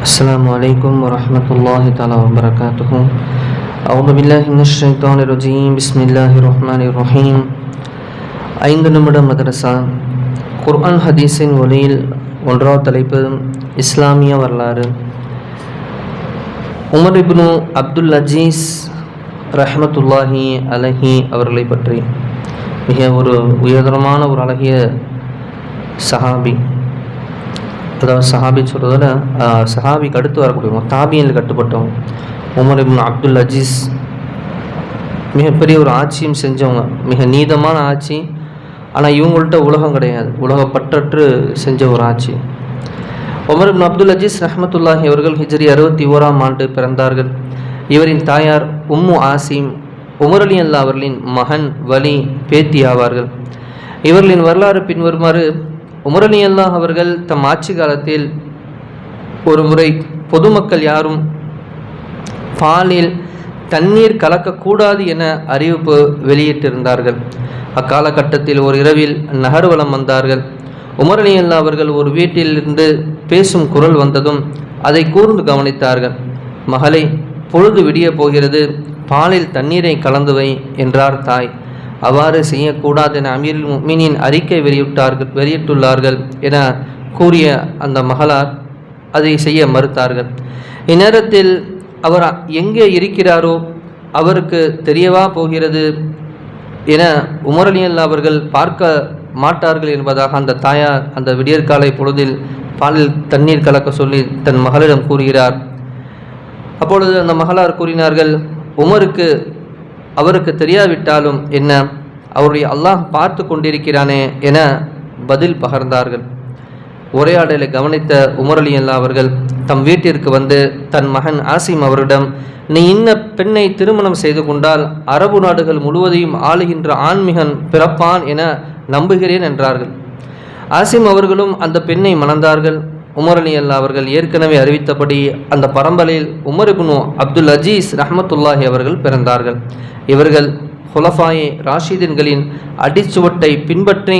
السلام عليكم ورحمة الله تعالى وبركاته. أعوذ بالله من الشيطان الرجيم. بسم الله الرحمن الرحيم. 5 நிமிட மதரசா குர்ஆன் ஹதீஸின் ஒளியில் 1வது தலைப்பு இஸ்லாமிய வரலாறு. உமர் இப்னு அப்துல் அஜீஸ் ரஹ்மத்துல்லாஹி அலைஹி அவர்களை பற்றி மிக ஒரு உயர்தரமான ஒரு அழகிய சஹாபி. அதாவது சஹாபி சொல்கிறத சஹாபிக்கு அடுத்து வரக்கூடியவங்க, தாபியனில் கட்டுப்பட்டவங்க. உமர் இப்னு அப்துல் அஜீஸ் மிகப்பெரிய ஒரு ஆட்சியும் செஞ்சவங்க, மிக நீதமான ஆட்சி. ஆனால் இவங்கள்ட்ட உலகம் கிடையாது, உலகப்பற்றற்று செஞ்ச ஒரு ஆட்சி. உமர் இப்னு அப்துல் அஜீஸ் ரஹ்மத்துல்லாஹி அவர்கள் ஹிஜ்ரி 61ஆம் ஆண்டு பிறந்தார்கள். இவரின் தாயார் உம்மு ஆசிம் உமர் அலி அல்லா அவர்களின் மகன் வலி பேத்தி ஆவார்கள். இவர்களின் வரலாறு பின்வருமாறு. உமர் அலி அல்லா அவர்கள் தம் ஆட்சி காலத்தில் ஒரு முறை பொதுமக்கள் யாரும் பாலில் தண்ணீர் கலக்கக்கூடாது என அறிவிப்பு வெளியிட்டிருந்தார்கள். அக்காலகட்டத்தில் ஒரு இரவில் நகர்வலம் வந்தார்கள். உமர் அலி அல்லா அவர்கள் ஒரு வீட்டிலிருந்து பேசும் குரல் வந்ததும் அதை கூர்ந்து கவனித்தார்கள். மகளே, பொழுது விடிய போகிறது, பாலில் தண்ணீரை கலந்து வை என்றார் தாய். அவ்வாறு செய்யக்கூடாது என அமீருல் முஃமினீன் அறிக்கை வெளியிட்டுள்ளார்கள் என கூறிய அந்த மகளார் அதை செய்ய மறுத்தார்கள். இந்நேரத்தில் அவர் எங்கே இருக்கிறாரோ அவருக்கு தெரியவா போகிறது என உமர் அலி அல்லா அவர்கள் பார்க்க மாட்டார்கள் என்பதாக அந்த தாயார் அந்த விடியற்காலை பொழுதில் பாலில் தண்ணீர் கலக்க சொல்லி தன் மகளிடம் கூறுகிறார். அப்பொழுது அந்த மகளார் கூறினார்கள், அவருக்கு தெரியாவிட்டாலும் என்ன, அவருடைய அல்லாஹ் பார்த்து கொண்டிருக்கிறானே என பதில் பகர்ந்தார்கள். உரையாடலை கவனித்த உமர் அலி அல்லா அவர்கள் தம் வீட்டிற்கு வந்து தன் மகன் ஆசிம் அவரிடம், நீ இன்ன பெண்ணை திருமணம் செய்து கொண்டால் அரபு நாடுகள் முழுவதையும் ஆளுகின்ற ஆண்மிகன் பிறப்பான் என நம்புகிறேன் என்றார்கள். ஆசிம் அவர்களும் அந்த பெண்ணை மணந்தார்கள். உமர் அலி அல்லா அவர்கள் ஏற்கனவே அறிவித்தபடி அந்த பரம்பரையில் உமர் இப்னு அப்துல் அஜீஸ் ரஹ்மத்துல்லாஹி அவர்கள் பிறந்தார்கள். இவர்கள் ஹுலஃபாயே ராஷிதீன்களின் அடிச்சுவட்டை பின்பற்றி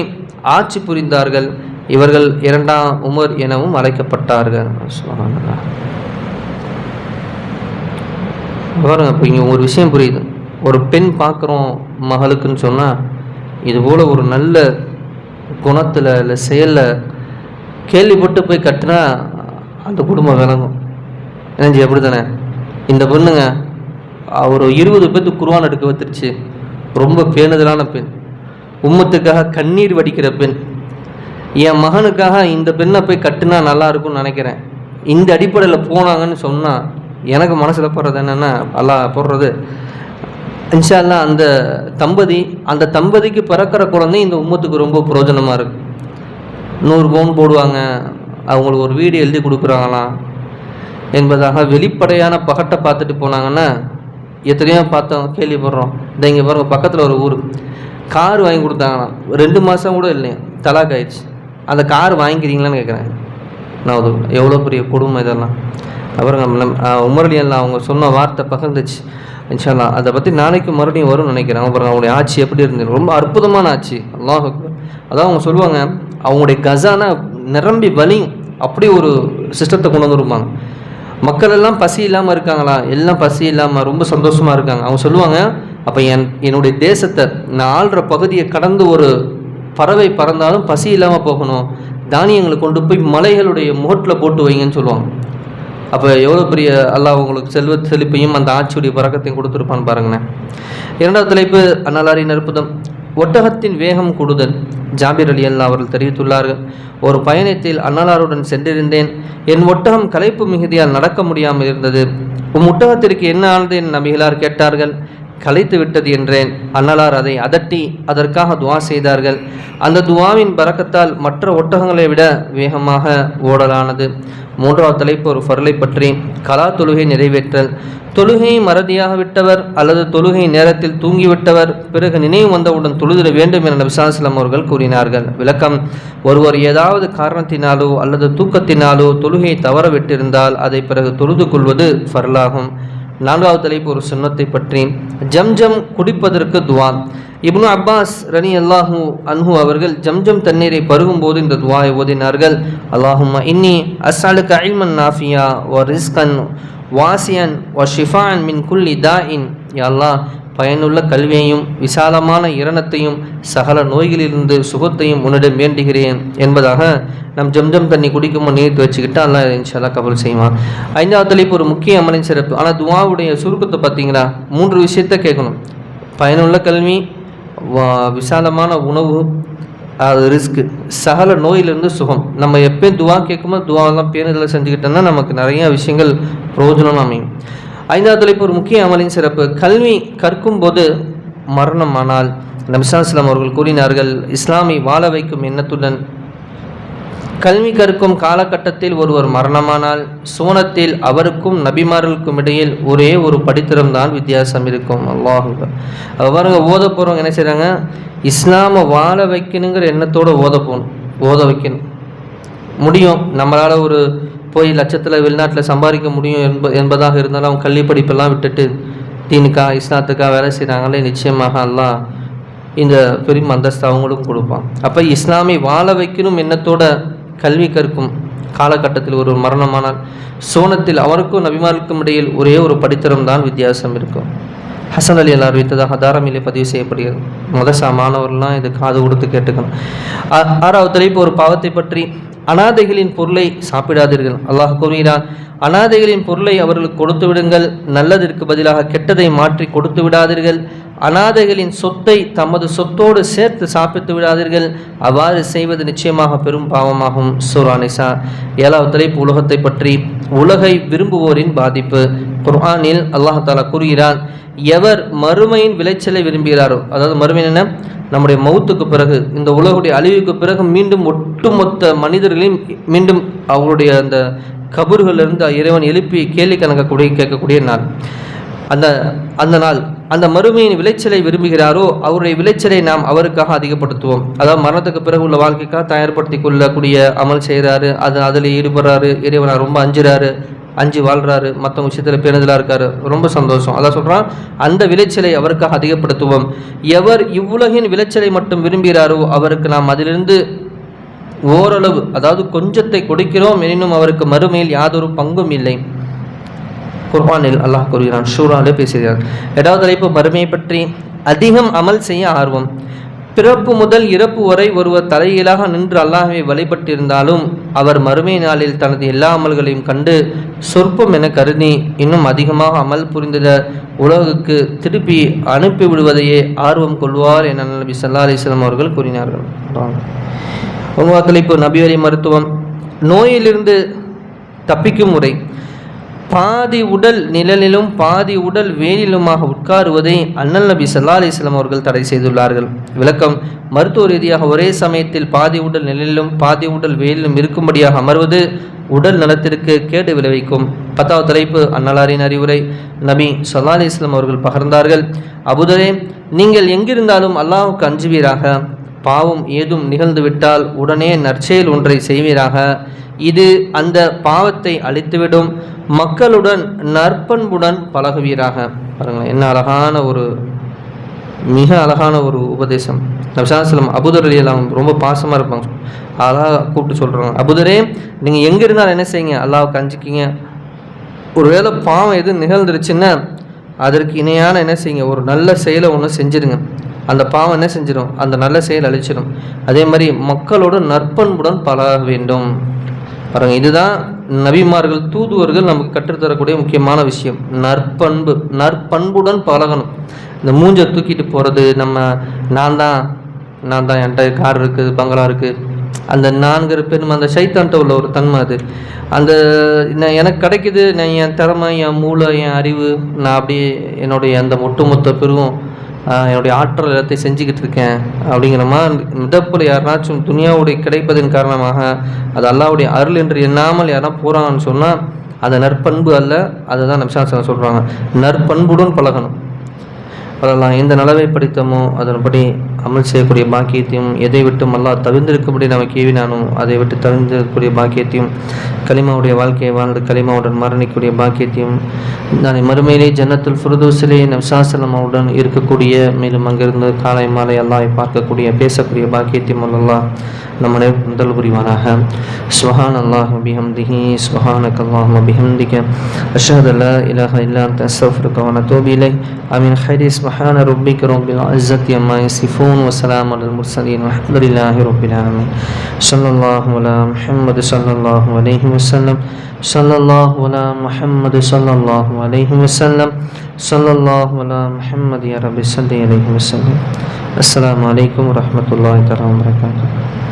ஆட்சி புரிந்தார்கள். இவர்கள் 2ஆம் உமர் எனவும் அழைக்கப்பட்டார்கள். பாருங்க, இப்போ இங்கே ஒரு விஷயம் புரியுது. ஒரு பெண் பார்க்குறோம் மகளுக்குன்னு சொன்னால், இதுபோல் ஒரு நல்ல குணத்தில் இல்லை செயலில் கேள்விப்பட்டு போய் கட்டினா அந்த குடும்பம் விளங்கும். என்னஞ்சி அப்படி தானே? இந்த பொண்ணுங்க ஒரு 20 பேர்த்துக்கு குர்ஆன் எடுக்க வந்துருச்சு. ரொம்ப பேணுதலான பெண், உம்மத்துக்காக கண்ணீர் வடிக்கிற பெண். என் மகனுக்காக இந்த பெண்ணை போய் கட்டினா நல்லா இருக்கும்னு நினைக்கிறேன். இந்த அடிப்படையில் போனாங்கன்னு சொன்னால் எனக்கு மனசில் போடுறது என்னென்னா, அல்லாஹ் போடுறது இன்ஷா அல்லாஹ் அந்த தம்பதிக்கு பிறக்கிற குழந்தை இந்த உம்மத்துக்கு ரொம்ப பிரயோஜனமாக இருக்குது. 100 பவுன் போடுவாங்க, அவங்களுக்கு ஒரு வீடு எழுதி கொடுக்குறாங்களாம் என்பதாக வெளிப்படையான பகட்டை பார்த்துட்டு போனாங்கன்னா எத்தனையோ பார்த்தோம், கேள்விப்படுறோம். இந்த இங்கே பாருங்கள், பக்கத்தில் ஒரு ஊர் கார் வாங்கி கொடுத்தாங்களாம். 2 மாதம் கூட இல்லையா, தலாக் ஆயிடுச்சு. அந்த கார் வாங்கிக்கிறீங்களான்னு கேட்குறேன். நான் எவ்வளோ பெரிய குடும்பம் இதெல்லாம். அப்புறம் உமர் அலி அல்லா அவங்க சொன்ன வார்த்தை பகிர்ந்துச்சு. இன்ஷா அல்லாஹ் அதை பற்றி நாளைக்கு மறுபடியும் வரும்னு நினைக்கிறேன். அப்புறம் அவங்களுடைய ஆட்சி எப்படி இருந்தது, ரொம்ப அற்புதமான ஆட்சி. அல்லாஹ் அக்பர். அதான் அவங்க சொல்லுவாங்க, அவங்களுடைய கசானா நிரம்பி வலியும் அப்படி ஒரு சிஸ்டத்தை கொண்டு வந்துருப்பாங்க. மக்கள் எல்லாம் பசி இல்லாமல் இருக்காங்களா, எல்லாம் பசி இல்லாமல் ரொம்ப சந்தோஷமாக இருக்காங்க. அவங்க சொல்லுவாங்க, அப்போ என்னுடைய தேசத்தை நான் ஆள்ற பகுதியை கடந்து ஒரு பறவை பறந்தாலும் பசி இல்லாமல் போகணும், தானியங்களை கொண்டு போய் மலைகளுடைய முகட்டில் போட்டு வைங்கன்னு சொல்லுவாங்க. அப்போ எவ்வளோ பெரிய அல்லாஹ் உங்களுக்கு செழிப்பையும் அந்த ஆட்சியுடைய பறக்கத்தையும் கொடுத்துருப்பான்னு பாருங்களேன். 2வது தலைப்பு அன்னலாரின் அற்புதம். ஒட்டகத்தின் வேகம் கூடுதல். ஜாபிர் அலி அல்லா அவர்கள் தெரிவித்துள்ளார்கள், ஒரு பயணத்தில் அன்னலாருடன் சென்றிருந்தேன். என் ஒட்டகம் களைப்பு மிகுதியால் நடக்க முடியாமல் இருந்தது. ஒட்டகத்திற்கு என்ன ஆனது என் நபிகளார் கேட்டார்கள். களைத்து விட்டது என்றேன். அன்னலார் அதை அதட்டி அதற்காக துவா செய்தார்கள். அந்த துவாவின் பரக்கத்தால் மற்ற ஒட்டகங்களை விட வேகமாக ஓடலானது. 3வது தலைப்பு ஒரு ஃபர்லை பற்றி. கலா தொழுகை நிறைவேற்றல். தொழுகையை மறதியாக விட்டவர் அல்லது தொழுகை நேரத்தில் தூங்கிவிட்டவர் பிறகு நினைவு வந்தவுடன் தொழுதிட வேண்டும் என நபி ஸல்லல்லாஹு அலைஹி வஸல்லம் அவர்கள் கூறினார்கள். விளக்கம்: ஒருவர் ஏதாவது காரணத்தினாலோ அல்லது தூக்கத்தினாலோ தொழுகையை தவற விட்டிருந்தால் அதை பிறகு தொழுது கொள்வது ஃபர்லாகும். 4வது தலைப்பு ஒரு சுன்னத்தை பற்றி. ஜம்ஜம் குடிப்பதற்கு துவா. இப்னு அப்பாஸ் ரலியல்லாஹு அன்ஹு அவர்கள் ஜம்ஜம் தண்ணீரை பருகும்போது இந்த துவாயை ஓதினார்கள். அல்லாஹும்ம இன்னி அஸ்அலுக இல்மன் நாஃபியா வ ரிஸ்கன் வாசியன் வ ஷிஃபான் மின் குல்லி தாஇன். யா அல்லாஹ், பயனுள்ள கல்வியையும் விசாலமான இரணத்தையும் சகல நோய்களிலிருந்து சுகத்தையும் உன்னிடம் வேண்டுகிறேன் என்பதாக நம் ஜம்ஜம் தண்ணி குடிக்கும் நீர்த்து வச்சுக்கிட்டு அல்லாஹ் இன்ஷா அல்லாஹ் கபூல் செய்வான். 5வது தலைப்பு ஒரு முக்கிய அமலின் சிறப்பு. ஆனால் துவாவுடைய சுருக்கத்தை பார்த்தீங்கன்னா 3 விஷயத்த கேட்கணும். பயனுள்ள கல்வி, விசாலமான உணவு, அது ரிஸ்க்கு, சகல நோயிலிருந்து சுகம். நம்ம எப்பயும் துவா கேட்கும்போது துவாவெல்லாம் பேணுதல் செஞ்சுக்கிட்டோம்னா நமக்கு நிறைய விஷயங்கள் பிரயோஜனம் அமையும். 5வது தலைப்பு ஒரு முக்கிய அமலின் சிறப்பு. கல்வி கற்கும் போது மரணமானால் நபி ஸல்லல்லாஹு அலைஹி வஸல்லம் அவர்கள் கூறினார்கள், இஸ்லாமை வாழ வைக்கும் எண்ணத்துடன் கல்வி கற்கும் காலகட்டத்தில் ஒருவர் மரணமானால் சுவனத்தில் அவருக்கும் நபிமார்களுக்கும் இடையில் ஒரே ஒரு படித்திரம்தான் வித்தியாசம் இருக்கும். அல்லாஹ் பாருங்க, ஓத போகிறவங்க என்ன செய்கிறாங்க, இஸ்லாமை வாழ வைக்கணுங்கிற எண்ணத்தோடு ஓத வைக்கணும். முடியும், நம்மளால் ஒரு போய் லட்சத்தில் வெளிநாட்டில் சம்பாதிக்க முடியும் என்பதாக இருந்தாலும் அவங்க கல்வி படிப்பெல்லாம் விட்டுட்டு தீனுக்கா இஸ்லாத்துக்காக வேலை செய்கிறாங்களே, நிச்சயமாக அல்லாஹ் இந்த பெரும் அந்தஸ்து அவங்களுக்கும் கொடுப்பான். அப்போ இஸ்லாமை வாழ வைக்கணும் எண்ணத்தோட கல்வி கற்கும் காலகட்டத்தில் ஒரு மரணமானால் சோனத்தில் அவருக்கும் நபிமாருக்கும் இடையில் ஒரே ஒரு படித்தரம் தான் வித்தியாசம் இருக்கும். ஹசன் அலி அல்லாஹ் அறிவித்ததாக தாரமிலே பதிவு செய்யப்படுகிறது. மதசா மாணவர்கள்லாம் இது காது கொடுத்து கேட்டுக்கணும். 6வது தலைப்பு ஒரு பாவத்தை பற்றி. அனாதைகளின் பொருளை சாப்பிடாதீர்கள். அல்லாஹ் கூறுகிறான், அனாதைகளின் பொருளை அவர்களுக்கு கொடுத்து விடுங்கள், நல்லதற்கு பதிலாக கெட்டதை மாற்றி கொடுத்து விடாதீர்கள். அனாதைகளின் சொத்தை தமது சொத்தோடு சேர்த்து சாப்பிட்டு விடாதீர்கள், அவ்வாறு செய்வது நிச்சயமாக பெரும் பாவமாகும். சூரா நிசா. 7வது தலைப்பு உலகத்தை பற்றி. உலகை விரும்புவோரின் பாதிப்பு. குர்ஆனில் அல்லாஹ் தஆலா கூறுகிறான், எவர் மறுமையின் விளைச்சலை விரும்புகிறாரோ, அதாவது மறுமை என்ன, நம்முடைய மௌத்துக்கு பிறகு, இந்த உலகுடைய அழிவுக்கு பிறகு மீண்டும் ஒட்டுமொத்த மனிதர்களையும் மீண்டும் அவருடைய அந்த கபர்களிலிருந்து இறைவன் எழுப்பி கேள்வி கேட்கக்கூடிய நாள். அந்த நாள், அந்த மறுமையின் விளைச்சலை விரும்புகிறாரோ அவருடைய விளைச்சலை நாம் அவருக்காக அதிகப்படுத்துவோம். அதாவது மரணத்துக்கு பிறகு உள்ள வாழ்க்கைக்காக தயார்படுத்தி கொள்ளக்கூடிய அமல் செய்கிறாரு, அதில் ஈடுபடுறாரு, இறைவனை ரொம்ப அஞ்சு வாழ்கிறாரு, மற்றவங்க விஷயத்தில் பேணுதலாக இருக்காரு, ரொம்ப சந்தோஷம். அதான் சொல்கிறான், அந்த விளைச்சலை அவருக்காக அதிகப்படுத்துவோம். எவர் இவ்வுலகின் விளைச்சலை மட்டும் விரும்புகிறாரோ அவருக்கு நாம் அதிலிருந்து ஓரளவு, அதாவது கொஞ்சத்தை கொடுக்கிறோம், எனினும் அவருக்கு மறுமையில் யாதொரு பங்கும் இல்லை. குர்ஆனில் அல்லாஹ் கூறுகிறான், ஷூராலே பேசுகிறார். 7வது தலைப்பு மறுமையை பற்றி. அதிகம் அமல் செய்ய ஆர்வம். பிறப்பு முதல் இறப்பு வரை ஒருவர் தலைகீழாக நின்று அல்லாஹ்வை வழிபட்டிருந்தாலும் அவர் மறுமை நாளில் தனது எல்லா அமல்களையும் கண்டு சொற்பம் என கருதி இன்னும் அதிகமாக அமல் புரிந்த உலகுக்கு திருப்பி அனுப்பி விடுவதையே ஆர்வம் கொள்வார் என நபி ஸல்லல்லாஹு அலைஹி வஸல்லம் அவர்கள் கூறினார்கள். 9வது தலைப்பு நபிவழி மருத்துவம். நோயிலிருந்து தப்பிக்கும் முறை. பாதி உடல் நிழலிலும் பாதி உடல் வேலிலுமாக உட்காருவதை அண்ணல் நபி ஸல்லல்லாஹு அலைஹி வஸல்லம் அவர்கள் தடை செய்துள்ளார்கள். விளக்கம், மருத்துவ ரீதியாக ஒரே சமயத்தில் பாதி உடல் நிழலிலும் பாதி உடல் வேலிலும் இருக்கும்படியாக அமர்வது உடல் நலத்திற்கு கேடு விளைவிக்கும். 10வது தலைப்பு அன்னலாரின் அறிவுரை. நபி ஸல்லல்லாஹு அலைஹி வஸல்லம் அவர்கள் பகர்ந்தார்கள், அபூதரே, நீங்கள் எங்கிருந்தாலும் அல்லாஹ்வுக்கு அஞ்சுவீராக. பாவம் ஏதும் நிகழ்ந்துவிட்டால் உடனே நற்செயல் ஒன்றை செய்வீராக. இது அந்த பாவத்தை அழித்துவிடும். மக்களுடன் நற்பண்புடன் பழகுவீராக. பாருங்களேன், என்ன அழகான மிக அழகான ஒரு உபதேசம். நபி ஸல்லல்லாஹு அலைஹி வஸல்லம் அபூதர் ரலியல்லாஹு ரொம்ப பாசமாக இருப்பாங்க, அழகாக கூப்பிட்டு சொல்கிறாங்க, அபூதரே, நீங்கள் எங்கே இருந்தாலும் என்ன செய்யுங்க, அல்லாஹ்வுக்கு அஞ்சிக்கிங்க. ஒருவேளை பாவம் எது நிகழ்ந்துருச்சுன்னா அதற்கு இணையான என்ன செய்யுங்க, ஒரு நல்ல செயலை ஒன்று செஞ்சிருங்க. அந்த பாவம் என்ன செஞ்சிடும், அந்த நல்ல செயல் அழிச்சிடும். அதே மாதிரி மக்களோடு நற்பண்புடன் பழக வேண்டும். பாருங்கள், இதுதான் நபிமார்கள் தூதுவர்கள் நமக்கு கற்றுத்தரக்கூடிய முக்கியமான விஷயம். நற்பண்புடன் பழகணும். இந்த மூஞ்சை தூக்கிட்டு போகிறது, நான் தான் என்கிட்ட கார் இருக்குது, பங்களா இருக்குது, அந்த நான்கிற பெருமை, அந்த சைத்தான்ட்ட உள்ள ஒரு தன்மை. அது எனக்கு கிடைக்குது, நான் என் திறமை, என் மூளை, என் அறிவு, நான் அப்படியே என்னுடைய அந்த ஒட்டுமொத்த பெருவும் என்னுடைய ஆற்றல் எல்லாத்தையும் செஞ்சுக்கிட்டு இருக்கேன் அப்படிங்கிற மாதிரி மிதப்பில் யாருனாச்சும் துனியாவுடைய கிடைப்பதன் காரணமாக அது அல்லாஹ்வுடைய அருள் என்று எண்ணாமல் யாரா போகிறாங்கன்னு சொன்னால் அது நற்பண்பு அல்ல. அதுதான் நபி ஸல்லல்லாஹு அலைஹி வஸல்லம் சொல்கிறாங்க, நற்பண்புடன் பழகணும். பழகலாம். எந்த நலவை படித்தமோ அதன்படி அமல் செய்யக்கூடிய பாக்கியத்தையும், எதை விட்டும் அல்லாஹ் தவிர்ந்திருக்கும்படி நமக்கு ஏவினானோ அதை விட்டு தவிர்ந்திருக்கக்கூடிய பாக்கியத்தையும், கலிமாவுடைய வாழ்க்கையை வாழ்ந்து கலிமாவுடன் மரணிக்கூடிய பாக்கியத்தையும், நான் மறுமையிலே ஜன்னத்துல் ஃபிர்தௌஸிலே நபிஸல்லல்லாஹு இருக்கக்கூடிய, மேலும் அங்கிருந்து காலை மாலை அல்லாஹ்வை பார்க்கக்கூடிய பேசக்கூடிய பாக்கியத்தையும் அல்லாஹ் நம்மளை முதல் புரிவானாக. சுப்ஹான் அல்லாஹ் பிஹம்திஹி சுப்ஹானக அல்லாஹும்ம பிஹம்திக அஷ்ஹது அல்லா இலாஹா இல்லா அன்த அஸ்தக்ஃபிருக வ அத்தூபு இலைக். ஆமீன். ஹைரி சுப்ஹான ரப்பிக ரப்பில் இஸ்ஸத்தி அம்மா யசிஃபூன் வ ஸலாமுன் அலல் முர்ஸலீன் வல்ஹம்துலில்லாஹி ரப்பில் ஆலமீன். ஸல்லல்லாஹு அலா முஹம்மது ஸல்லல்லாஹு அலைஹி வஸல்லம். ஸல்லல்லாஹு அலா முஹம்மது ஸல்லல்லாஹு அலைஹி வஸல்லம். ஸல்லல்லாஹு அலா முஹம்மது யா ரப்பி ஸல்லி அலைஹி வஸல்லம். அஸ்ஸலாமு அலைக்கும் வரஹ்மத்துல்லாஹி தஆலா வ பரகாத்துஹு.